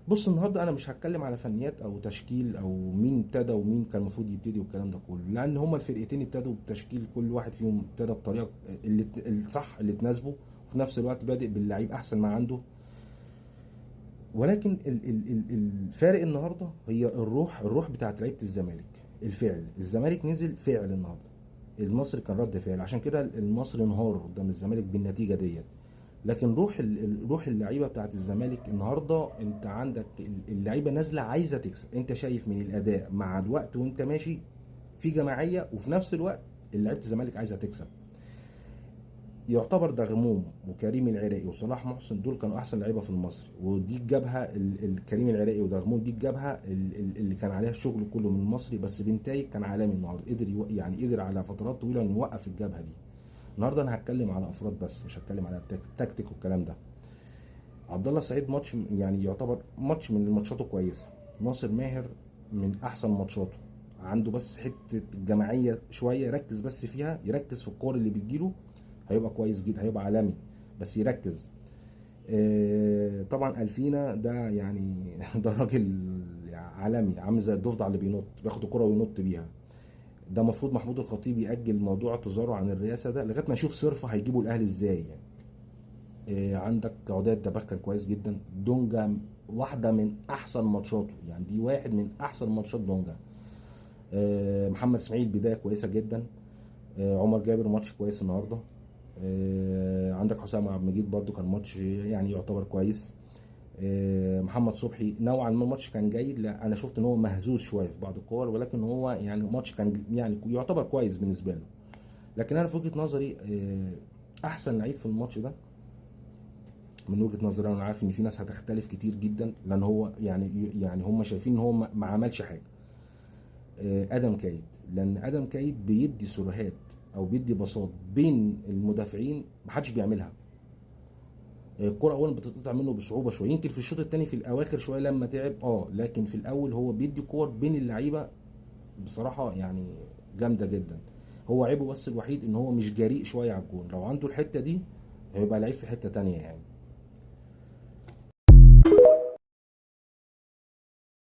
بص النهارده انا مش هتكلم على فنيات او تشكيل او مين ابتدى ومين كان المفروض يبتدي والكلام ده كله، لان هما الفرقتين ابتدوا بتشكيل كل واحد فيهم ابتدى بطريقه اللي الصح اللي تناسبه، وفي نفس الوقت بادئ باللعيب احسن ما عنده. ولكن الفارق النهارده هي الروح بتاعت لعيبه الزمالك. الفعل الزمالك نزل فعل النهارده، المصري كان رد فعل، عشان كده المصري انهار قدام الزمالك بالنتيجه ديت. لكن روح اللعيبه بتاعت الزمالك النهارده، انت عندك اللعيبه نازله عايزه تكسب، انت شايف من الاداء مع الوقت وانت ماشي في جماعيه، وفي نفس الوقت لعيبه الزمالك عايزه تكسب. يعتبر دغموم وكريم العراقي وصلاح محسن دول كانوا احسن لعيبه في المصري، ودي الجبهه الكريم العراقي ودغموم، دي الجبهه اللي كان عليها الشغل كله من المصري، بس بنتايج كان عالمي النهارده، قدر يعني قدر على فترات طويله انه يوقف الجبهه دي. النهارده انا هتكلم على افراد بس، مش هتكلم على تكتيك والكلام ده. عبد الله السعيد ماتش يعني يعتبر ماتش من ماتشاته كويسه. ناصر ماهر من احسن ماتشاته، عنده بس حته جماعيه شويه يركز بس فيها، يركز في الكور اللي بتجيله، هيبقى كويس جدا، هيبقى عالمي، بس يركز. طبعا الفينا ده يعني ده راجل عالمي، عامل زي الضفدع اللي بينط، بياخد الكرة وينط بيها. ده المفروض محمود الخطيب يأجل موضوع اعتذاره عن الرئاسة ده لغاية ما نشوف صرفة هيجيبوا الأهلي ازاي يعني. عندك عودات دباغ كان كويس جدا. دونجا واحدة من أحسن ماتشاته، يعني دي واحد من أحسن ماتشات دونجا. محمد اسماعيل بداية كويسة جدا. عمر جابر ماتش كويس النهارده. عندك حسام عبد المجيد برضو كان ماتش يعني يعتبر كويس. محمد صبحي نوعا ما الماتش كان جيد، لا انا شفت ان هو مهزوز شويه في بعض الكور، ولكن هو يعني ماتش كان يعني يعتبر كويس بالنسبه له. لكن انا في وجهه نظري احسن لعيب في الماتش ده، من وجهه نظري انا عارف ان في ناس هتختلف كتير جدا، لان هو يعني هم شايفين ان هو ما عملش حاجه. ادم كايد، لان ادم كايد بيدي سروهات او بيدي باصات بين المدافعين محدش بيعملها. الكرة اولا بتتقطع منه بصعوبه شويه، يمكن في الشوط الثاني في الاواخر شويه لما تعب، لكن في الاول هو بيدي كور بين اللعيبه بصراحه يعني جامده جدا. هو عيبه بس الوحيد ان هو مش جريء شويه على الجون، لو عنده الحته دي هيبقى لعيب في حته تانية يعني.